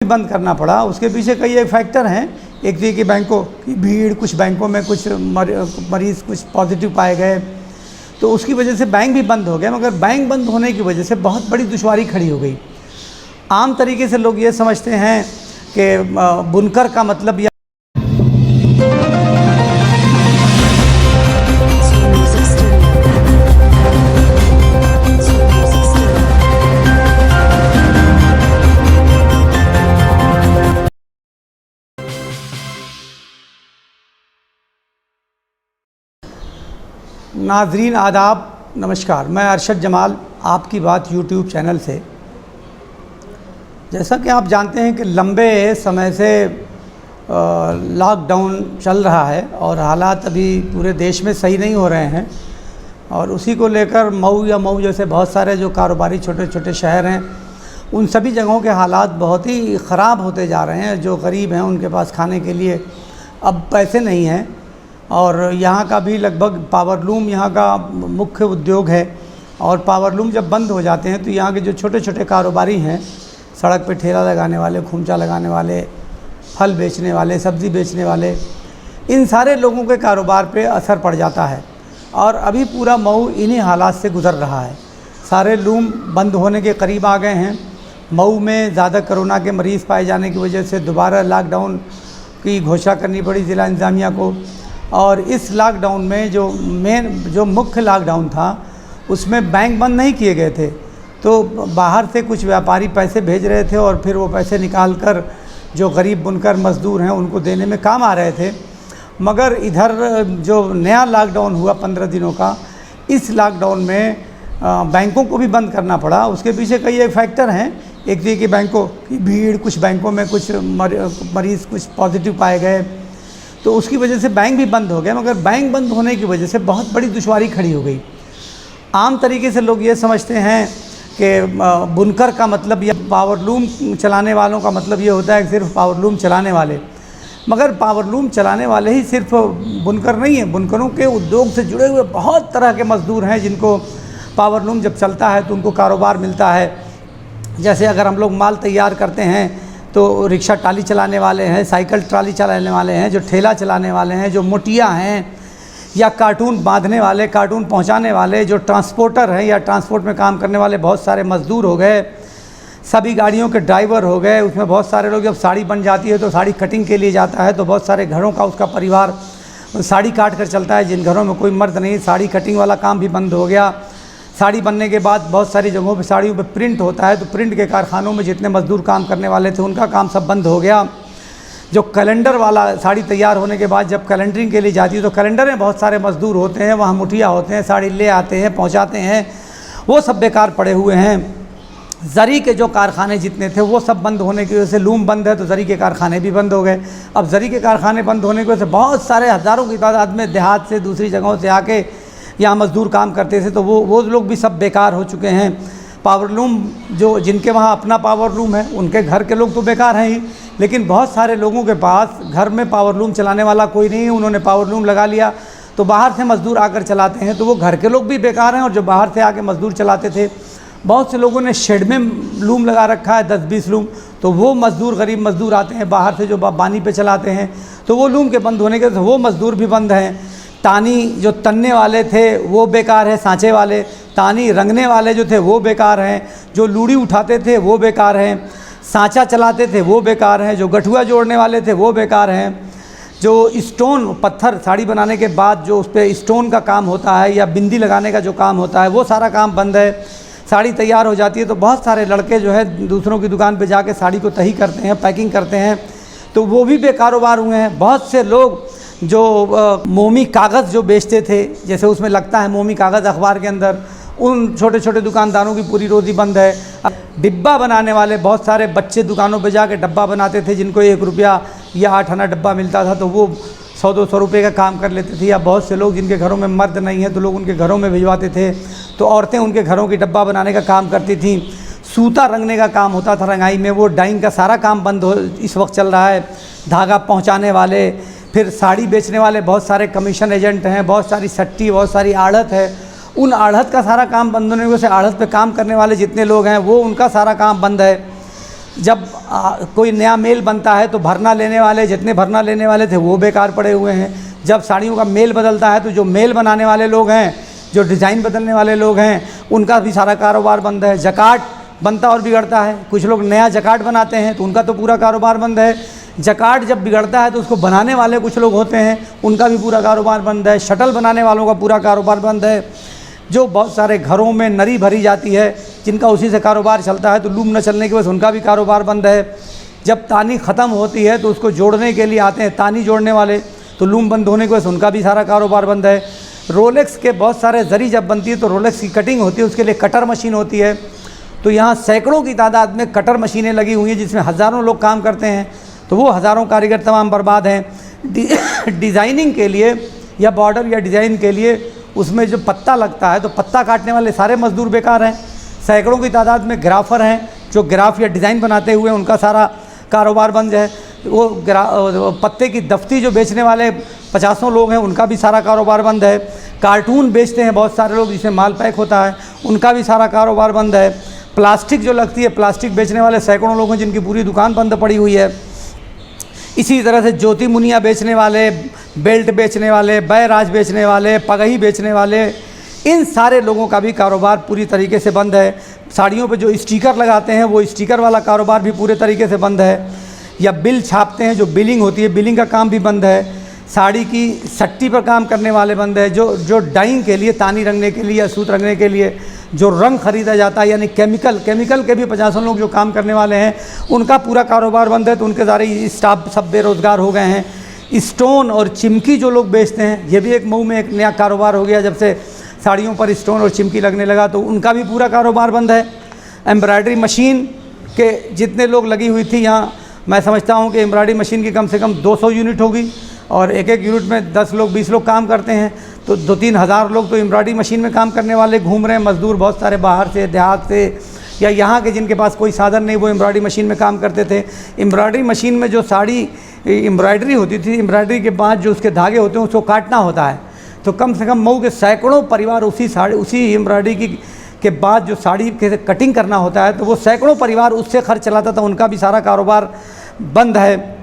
बंद करना पड़ा। उसके पीछे कई एक फैक्टर हैं। एक थी कि बैंकों की भीड़, कुछ बैंकों में कुछ मरीज़ कुछ पॉजिटिव पाए गए, तो उसकी वजह से बैंक भी बंद हो गए। मगर बैंक बंद होने की वजह से बहुत बड़ी दुश्वारी खड़ी हो गई। आम तरीके से लोग ये समझते हैं कि बुनकर का मतलब नाजरीन आदाब, नमस्कार। मैं अरशद जमाल, आपकी बात यूट्यूब चैनल से। जैसा कि आप जानते हैं कि लंबे समय से लॉकडाउन चल रहा है और हालात अभी पूरे देश में सही नहीं हो रहे हैं, और उसी को लेकर मऊ जैसे बहुत सारे जो कारोबारी छोटे छोटे शहर हैं, उन सभी जगहों के हालात बहुत ही ख़राब होते जा रहे हैं। जो गरीब हैं उनके पास खाने के लिए अब पैसे नहीं हैं, और यहाँ का भी लगभग पावरलूम यहाँ का मुख्य उद्योग है। और पावरलूम जब बंद हो जाते हैं तो यहाँ के जो छोटे छोटे कारोबारी हैं, सड़क पे ठेला लगाने वाले, खुमचा लगाने वाले, फल बेचने वाले, सब्ज़ी बेचने वाले, इन सारे लोगों के कारोबार पे असर पड़ जाता है। और अभी पूरा मऊ इन्हीं हालात से गुज़र रहा है। सारे लूम बंद होने के करीब आ गए हैं। मऊ में ज़्यादा कोरोना के मरीज़ पाए जाने की वजह से दोबारा लॉकडाउन की घोषणा करनी पड़ी ज़िला इंतज़ामिया को। और इस लॉकडाउन में जो मुख्य लॉकडाउन था, उसमें बैंक बंद नहीं किए गए थे, तो बाहर से कुछ व्यापारी पैसे भेज रहे थे और फिर वो पैसे निकाल कर जो गरीब बुनकर मज़दूर हैं उनको देने में काम आ रहे थे। मगर इधर जो नया लॉकडाउन हुआ 15 दिनों का, इस लॉकडाउन में बैंकों को भी बंद करना पड़ा। उसके पीछे कई एक फैक्टर हैं। एक थी कि बैंकों की भीड़, कुछ बैंकों में कुछ मरीज़ कुछ पॉजिटिव पाए गए, तो उसकी वजह से बैंक भी बंद हो गए। मगर बैंक बंद होने की वजह से बहुत बड़ी दुश्वारी खड़ी हो गई। आम तरीके से लोग ये समझते हैं कि बुनकर का मतलब या पावरलूम चलाने वालों का मतलब ये होता है कि सिर्फ पावरलूम चलाने वाले। मगर पावरलूम चलाने वाले ही सिर्फ बुनकर नहीं हैं। बुनकरों के उद्योग से जुड़े हुए बहुत तरह के मज़दूर हैं, जिनको पावरलूम जब चलता है तो उनको कारोबार मिलता है। जैसे अगर हम लोग माल तैयार करते हैं तो रिक्शा ट्राली चलाने वाले हैं, साइकिल ट्राली चलाने वाले हैं, जो ठेला चलाने वाले हैं, जो मोटिया हैं, या कार्टून बांधने वाले, कार्टून पहुंचाने वाले, जो ट्रांसपोर्टर हैं या ट्रांसपोर्ट में काम करने वाले बहुत सारे मज़दूर हो गए, सभी गाड़ियों के ड्राइवर हो गए। उसमें बहुत सारे लोग, जब साड़ी बन जाती है तो साड़ी कटिंग के लिए जाता है, तो बहुत सारे घरों का उसका परिवार साड़ी काट कर चलता है। जिन घरों में कोई मर्द नहीं, साड़ी कटिंग वाला काम भी बंद हो गया। साड़ी बनने के बाद बहुत सारी जगहों पे साड़ियों पे प्रिंट होता है, तो प्रिंट के कारखानों में जितने मज़दूर काम करने वाले थे उनका काम सब बंद हो गया। जो कैलेंडर वाला साड़ी तैयार होने के बाद जब कैलेंडरिंग के लिए जाती है तो कैलेंडर में बहुत सारे मज़दूर होते हैं, वहाँ मुठिया होते हैं, साड़ी ले आते हैं, पहुँचाते हैं, वो सब बेकार पड़े हुए हैं। ज़री के जो कारखाने जितने थे वो सब बंद होने की वजह से, लूम बंद है तो ज़री के कारखाने भी बंद हो गए। अब ज़री के कारखाने बंद होने की वजह से बहुत सारे हज़ारों की तादाद में देहात से, दूसरी जगहों से आके यहाँ मज़दूर काम करते थे, तो वो लोग भी सब बेकार हो चुके हैं। पावरलूम जो जिनके वहाँ अपना पावरलूम है, उनके घर के लोग तो बेकार हैं ही, लेकिन बहुत सारे लोगों के पास घर में पावरलूम चलाने वाला कोई नहीं है। उन्होंने पावरलूम लगा लिया तो बाहर से मज़दूर आकर चलाते हैं, तो वो घर के लोग भी बेकार हैं। और जो बाहर से आके मज़दूर चलाते थे, बहुत से लोगों ने शेड में लूम लगा रखा है, 10-20 लूम, तो वो मज़दूर, गरीब मज़दूर आते हैं बाहर से जो बानी पे चलाते हैं, तो वो लूम के बंद होने के वो मज़दूर भी बंद हैं। तानी जो तनने वाले थे वो बेकार है, सांचे वाले, तानी रंगने वाले जो थे वो बेकार हैं, जो लूड़ी उठाते थे वो बेकार हैं, सांचा चलाते थे वो बेकार हैं, जो गठुआ जोड़ने वाले थे वो बेकार हैं, जो स्टोन पत्थर साड़ी बनाने के बाद जो उस पर स्टोन का काम होता है या बिंदी लगाने का जो काम होता है वो सारा काम बंद है। साड़ी तैयार हो जाती है तो बहुत सारे लड़के जो है दूसरों की दुकान पे जाके साड़ी को तही करते हैं, पैकिंग करते हैं, तो वो भी बेकारोबार हुए हैं। बहुत से लोग जो मोमी कागज़ जो बेचते थे, जैसे उसमें लगता है मोमी कागज़ अखबार के अंदर, उन छोटे छोटे दुकानदारों की पूरी रोज़ी बंद है। डिब्बा बनाने वाले बहुत सारे बच्चे दुकानों पे जाके डब्बा बनाते थे, जिनको 1 रुपया या 8 आना डब्बा मिलता था, तो वो 100-200 रुपये का काम कर लेते थे। या बहुत से लोग जिनके घरों में मर्द नहीं है तो लोग उनके घरों में भिजवाते थे, तो औरतें उनके घरों की डब्बा बनाने का काम करती थीं। सूता रंगने का काम होता था रंगाई में, वो डाइंग का सारा काम बंद हो इस वक्त चल रहा है। धागा पहुँचाने वाले, फिर साड़ी बेचने वाले बहुत सारे कमीशन एजेंट हैं, बहुत सारी सट्टी, बहुत सारी आढ़त है, उन आढ़त का सारा काम बंद होने की वजह से आढ़त पे काम करने वाले जितने लोग हैं वो उनका सारा काम बंद है। जब कोई नया मेल बनता है तो भरना लेने वाले, जितने भरना लेने वाले थे वो बेकार पड़े हुए हैं। जब साड़ियों का मेल बदलता है तो जो मेल बनाने वाले लोग हैं, जो डिज़ाइन बदलने वाले लोग हैं, उनका भी सारा कारोबार बंद है। जकाट बनता और बिगड़ता है, कुछ लोग नया जकाट बनाते हैं तो उनका तो पूरा कारोबार बंद है। जकाट जब बिगड़ता है तो उसको बनाने वाले कुछ लोग होते हैं, उनका भी पूरा कारोबार बंद है। शटल बनाने वालों का पूरा कारोबार बंद है। जो बहुत सारे घरों में नरी भरी जाती है, जिनका उसी से कारोबार चलता है, तो लूम न चलने की वजह से उनका भी कारोबार बंद है। जब तानी ख़त्म होती है तो उसको जोड़ने के लिए आते हैं तानी जोड़ने वाले, तो लूम बंद होने की वजह से उनका भी सारा कारोबार बंद है। रोलेक्स के बहुत सारे जरी जब बनती है तो रोलेक्स की कटिंग होती है, उसके लिए कटर मशीन होती है। तो यहाँ सैकड़ों की तादाद में कटर मशीनें लगी हुई हैं जिसमें हज़ारों लोग काम करते हैं, तो वो हज़ारों कारीगर तमाम बर्बाद हैं। डिज़ाइनिंग के लिए या बॉर्डर या डिज़ाइन के लिए उसमें जो पत्ता लगता है तो पत्ता काटने वाले सारे मज़दूर बेकार हैं। सैकड़ों की तादाद में ग्राफ़र हैं जो ग्राफ या डिज़ाइन बनाते हुए उनका सारा कारोबार बंद है। वो पत्ते की दफ्ती जो बेचने वाले 50 लोग हैं उनका भी सारा कारोबार बंद है। कार्टून बेचते हैं बहुत सारे लोग जिसमें माल पैक होता है, उनका भी सारा कारोबार बंद है। प्लास्टिक जो लगती है, प्लास्टिक बेचने वाले सैकड़ों लोग हैं जिनकी पूरी दुकान बंद पड़ी हुई है। इसी तरह से ज्योति मुनिया बेचने वाले, बेल्ट बेचने वाले, बैराज बेचने वाले, पगही बेचने वाले, इन सारे लोगों का भी कारोबार पूरी तरीके से बंद है। साड़ियों पे जो स्टिकर लगाते हैं वो स्टिकर वाला कारोबार भी पूरे तरीके से बंद है। या बिल छापते हैं, जो बिलिंग होती है, बिलिंग का काम भी बंद है। साड़ी की सट्टी पर काम करने वाले बंद है। जो डाइंग के लिए, तानी रंगने के लिए या सूत रंगने के लिए जो रंग ख़रीदा जाता है, यानी केमिकल के भी 50 लोग जो काम करने वाले हैं उनका पूरा कारोबार बंद है। तो उनके सारे स्टाफ सब बेरोज़गार हो गए हैं। स्टोन और चिमकी जो लोग बेचते हैं, ये भी एक मऊ में एक नया कारोबार हो गया। जब से साड़ियों पर स्टोन और चिमकी लगने लगा तो उनका भी पूरा कारोबार बंद है। एम्ब्रॉयडरी मशीन के जितने लोग लगी हुई थी, यहाँ मैं समझता हूँ कि एम्ब्रॉयडरी मशीन की कम से कम 200 यूनिट होगी और एक एक यूनिट में 10 लोग 20 लोग काम करते हैं, तो 2-3 हज़ार लोग तो एम्ब्रॉयडरी मशीन में काम करने वाले घूम रहे हैं। मज़दूर बहुत सारे बाहर से, देहात से या यहाँ के जिनके पास कोई साधन नहीं, वो एम्ब्रॉयडरी मशीन में काम करते थे। एम्ब्रॉयडरी मशीन में जो साड़ी एम्ब्रॉयडरी होती थी, एम्ब्रॉयडरी के बाद जो उसके धागे होते हैं उसको काटना होता है। तो कम से कम मऊ के सैकड़ों परिवार उसी एम्ब्रॉयडरी के बाद जो साड़ी के कटिंग करना होता है, तो वो सैकड़ों परिवार उससे खर्च चलाता था, उनका भी सारा कारोबार बंद है।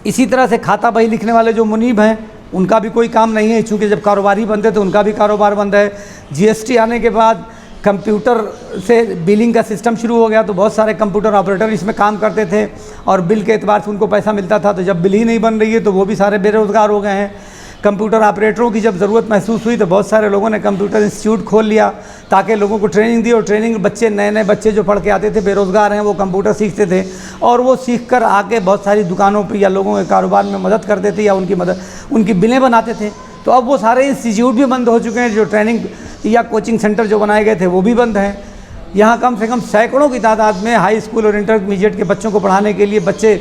इसी तरह से खाता बही लिखने वाले जो मुनीब हैं उनका भी कोई काम नहीं है, चूँकि जब कारोबारी बंद है तो उनका भी कारोबार बंद है। GST आने के बाद कंप्यूटर से बिलिंग का सिस्टम शुरू हो गया, तो बहुत सारे कंप्यूटर ऑपरेटर इसमें काम करते थे और बिल के एतबार से उनको पैसा मिलता था। तो जब बिल ही नहीं बन रही है तो वो भी सारे बेरोज़गार हो गए हैं। कंप्यूटर ऑपरेटरों की जब ज़रूरत महसूस हुई तो बहुत सारे लोगों ने कंप्यूटर इंस्टीट्यूट खोल लिया ताकि लोगों को ट्रेनिंग दी, और ट्रेनिंग बच्चे, नए बच्चे जो पढ़ के आते थे, बेरोज़गार हैं, वो कंप्यूटर सीखते थे और वो सीख कर आके बहुत सारी दुकानों पर या लोगों के कारोबार में मदद करते थे या उनकी बिलें बनाते थे। तो अब वो सारे इंस्टीट्यूट भी बंद हो चुके हैं। जो ट्रेनिंग या कोचिंग सेंटर जो बनाए गए थे वो भी बंद हैं। यहाँ कम से कम सैकड़ों की तादाद में हाई स्कूल और इंटरमीडिएट के बच्चों को पढ़ाने के लिए बच्चे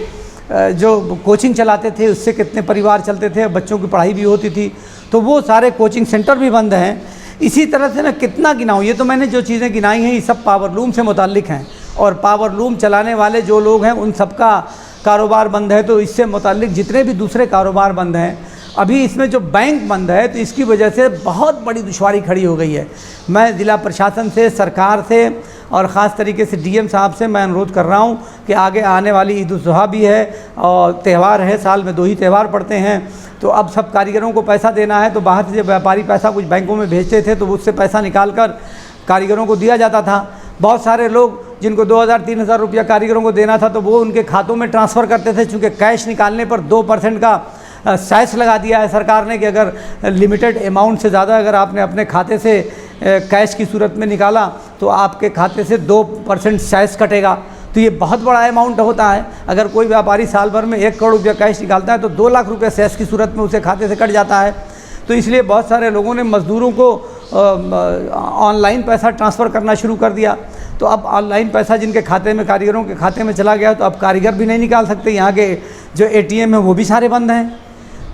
जो कोचिंग चलाते थे, उससे कितने परिवार चलते थे, बच्चों की पढ़ाई भी होती थी, तो वो सारे कोचिंग सेंटर भी बंद हैं। इसी तरह से मैं कितना गिनाऊँ, ये तो मैंने जो चीज़ें गिनाई हैं ये सब पावर लूम से मुताल्लिक़ हैं, और पावर लूम चलाने वाले जो लोग हैं उन सबका कारोबार बंद है। तो इससे मुताल्लिक़ जितने भी दूसरे कारोबार बंद हैं। अभी इसमें जो बैंक बंद है तो इसकी वजह से बहुत बड़ी दुश्वारी खड़ी हो गई है। मैं ज़िला प्रशासन से, सरकार से और ख़ास तरीके से DM साहब से मैं अनुरोध कर रहा हूँ कि आगे आने वाली ईद उल ज़ुहा भी है और त्यौहार है, साल में 2 ही त्यौहार पड़ते हैं, तो अब सब कारीगरों को पैसा देना है। तो बाहर से जब व्यापारी पैसा कुछ बैंकों में भेजते थे तो उससे पैसा निकाल कर कारीगरों को दिया जाता था। बहुत सारे लोग जिनको 2000-3000 रुपया कारीगरों को देना था तो वो उनके खातों में ट्रांसफ़र करते थे। चूँकि कैश निकालने पर 2% का सेस लगा दिया है सरकार ने कि अगर लिमिटेड अमाउंट से ज़्यादा अगर आपने अपने खाते से कैश की सूरत में निकाला तो आपके खाते से 2% सेस कटेगा। तो ये बहुत बड़ा अमाउंट होता है। अगर कोई व्यापारी साल भर में 1 करोड़ रुपया कैश निकालता है तो 2 लाख रुपये सेस की सूरत में उसे खाते से कट जाता है। तो इसलिए बहुत सारे लोगों ने मज़दूरों को ऑनलाइन पैसा ट्रांसफ़र करना शुरू कर दिया। तो अब ऑनलाइन पैसा जिनके खाते में, कारीगरों के खाते में चला गया तो अब कारीगर भी नहीं निकाल सकते। यहाँ के जो ATM है वो भी सारे बंद हैं।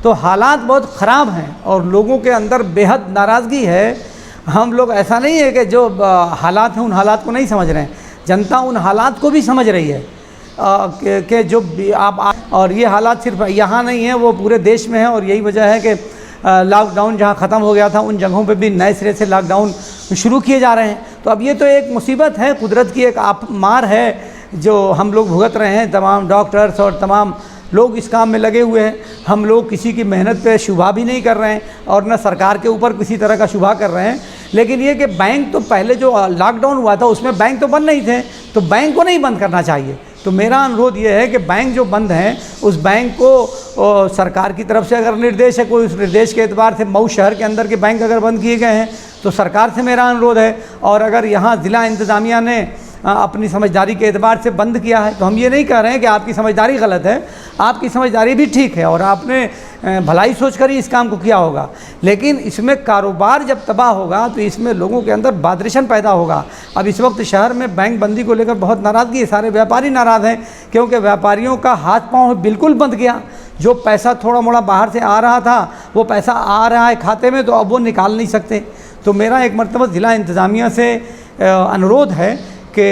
तो हालात बहुत ख़राब हैं और लोगों के अंदर बेहद नाराज़गी है। हम लोग, ऐसा नहीं है कि जो हालात हैं उन हालात को नहीं समझ रहे हैं, जनता उन हालात को भी समझ रही है कि जो आप, और ये हालात सिर्फ यहाँ नहीं है, वो पूरे देश में है। और यही वजह है कि लॉकडाउन जहाँ ख़त्म हो गया था उन जगहों पे भी नए सिरे से लॉकडाउन शुरू किए जा रहे हैं। तो अब ये तो एक मुसीबत है, कुदरत की एक आप मार है जो हम लोग भुगत रहे हैं, तमाम डॉक्टर्स और तमाम लोग इस काम में लगे हुए हैं। हम लोग किसी की मेहनत पे शुबा भी नहीं कर रहे हैं और न सरकार के ऊपर किसी तरह का शुबा कर रहे हैं। लेकिन ये कि बैंक तो पहले जो लॉकडाउन हुआ था उसमें बैंक तो बंद नहीं थे, तो बैंक को नहीं बंद करना चाहिए। तो मेरा अनुरोध ये है कि बैंक जो बंद हैं उस बैंक को सरकार की तरफ से अगर निर्देश है, कोई उस निर्देश के एतबार से मऊ शहर के अंदर के बैंक अगर बंद किए गए हैं तो सरकार से मेरा अनुरोध है। और अगर यहाँ ज़िला इंतज़ामिया ने अपनी समझदारी के एतबार से बंद किया है तो हम ये नहीं कह रहे हैं कि आपकी समझदारी गलत है, आपकी समझदारी भी ठीक है और आपने भलाई सोचकर ही इस काम को किया होगा। लेकिन इसमें कारोबार जब तबाह होगा तो इसमें लोगों के अंदर बादरिशन पैदा होगा। अब इस वक्त शहर में बैंक बंदी को लेकर बहुत नाराज़गी है, सारे व्यापारी नाराज़ हैं क्योंकि व्यापारियों का हाथ पांव बिल्कुल बंद गया। जो पैसा थोड़ा मोड़ा बाहर से आ रहा था वो पैसा आ रहा है खाते में तो अब वो निकाल नहीं सकते। तो मेरा एक मरतबा ज़िला इंतज़ामिया से अनुरोध है कि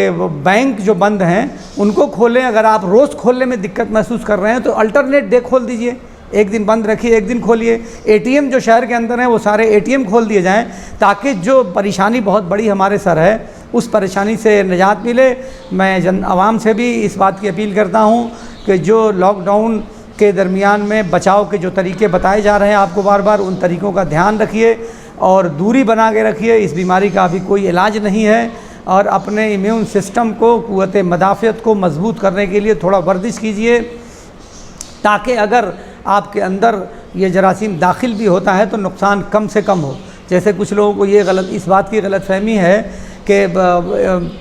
बैंक जो बंद हैं उनको खोलें। अगर आप रोज़ खोलने में दिक्कत महसूस कर रहे हैं तो अल्टरनेट डे खोल दीजिए, एक दिन बंद रखिए, एक दिन खोलिए। एटीएम जो शहर के अंदर हैं वो सारे एटीएम खोल दिए जाएं ताकि जो परेशानी बहुत बड़ी हमारे सर है उस परेशानी से निजात मिले। मैं आवाम से भी इस बात की अपील करता हूँ कि जो लॉकडाउन के दरमियान में बचाव के जो तरीके बताए जा रहे हैं आपको बार बार, उन तरीक़ों का ध्यान रखिए और दूरी बना के रखिए। इस बीमारी का अभी कोई इलाज नहीं है और अपने इम्यून सिस्टम को, क़ुव्वत मदाफ़ियत को मज़बूत करने के लिए थोड़ा वर्जिश कीजिए ताकि अगर आपके अंदर ये जरासीम दाखिल भी होता है तो नुकसान कम से कम हो। जैसे कुछ लोगों को ये इस बात की गलतफ़हमी है कि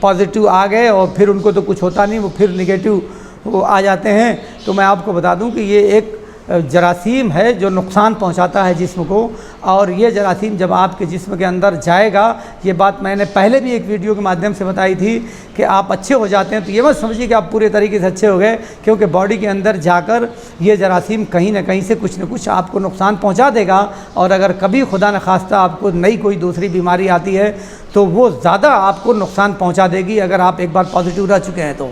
पॉजिटिव आ गए और फिर उनको तो कुछ होता नहीं, वो फिर निगेटिव वो आ जाते हैं। तो मैं आपको बता दूं कि ये एक जरासीम है जो नुकसान पहुंचाता है जिस्म को, और ये जरासीम जब आपके जिस्म के अंदर जाएगा, ये बात मैंने पहले भी एक वीडियो के माध्यम से बताई थी कि आप अच्छे हो जाते हैं तो ये मत समझिए कि आप पूरे तरीके से अच्छे हो गए, क्योंकि बॉडी के अंदर जाकर ये जरासीम कहीं ना कहीं से कुछ न कुछ आपको नुकसान पहुंचा देगा। और अगर कभी खुदा न खास्ता आपको नई कोई दूसरी बीमारी आती है तो वो ज़्यादा आपको नुकसान पहुँचा देगी अगर आप एक बार पॉजिटिव रह चुके हैं तो।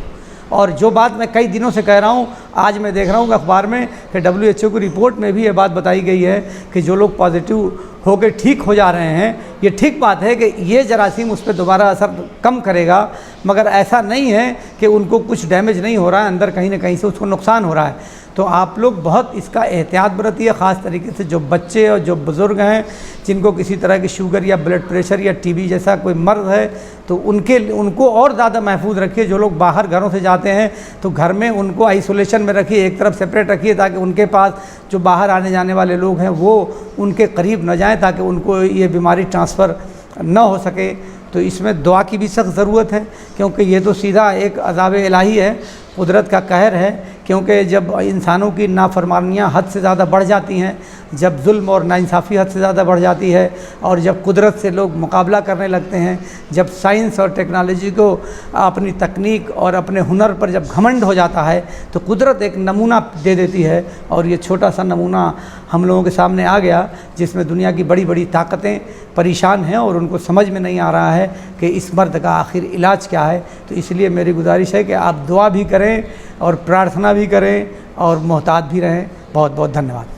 और जो बात मैं कई दिनों से कह रहा हूँ, आज मैं देख रहा हूँ अखबार में कि WHO की रिपोर्ट में भी ये बात बताई गई है कि जो लोग पॉजिटिव होकर ठीक हो जा रहे हैं, ये ठीक बात है कि ये जरासीम उस पर दोबारा असर कम करेगा, मगर ऐसा नहीं है कि उनको कुछ डैमेज नहीं हो रहा है, अंदर कहीं ना कहीं से उसको नुकसान हो रहा है। तो आप लोग बहुत इसका एहतियात बरतिए, ख़ास तरीके से जो बच्चे और जो बुज़ुर्ग हैं जिनको किसी तरह की शुगर या ब्लड प्रेशर या TB जैसा कोई मर्ज़ है तो उनको और ज़्यादा महफूज रखिए। जो लोग बाहर घरों से जाते हैं तो घर में उनको आइसोलेशन में रखिए, एक तरफ सेपरेट रखिए ताकि उनके पास जो बाहर आने जाने वाले लोग हैं वो उनके करीब न जाएँ ताकि उनको ये बीमारी ट्रांसफ़र न हो सके। तो इसमें दुआ की भी सख्त ज़रूरत है क्योंकि ये तो सीधा एक अज़ाब इलाही है, कुदरत का कहर है। क्योंकि जब इंसानों की नाफरमानियाँ हद से ज़्यादा बढ़ जाती हैं, जब जुल्म और नाइंसाफ़ी हद से ज़्यादा बढ़ जाती है और जब कुदरत से लोग मुकाबला करने लगते हैं, जब साइंस और टेक्नोलॉजी को अपनी तकनीक और अपने हुनर पर जब घमंड हो जाता है तो कुदरत एक नमूना दे देती है। और ये छोटा सा नमूना हम लोगों के सामने आ गया जिसमें दुनिया की बड़ी बड़ी ताकतें परेशान हैं और उनको समझ में नहीं आ रहा है कि इस मर्द का आखिर इलाज क्या है। तो इसलिए मेरी गुजारिश है कि आप दुआ भी करें और प्रार्थना भी करें और मोहतात भी रहें। बहुत बहुत धन्यवाद।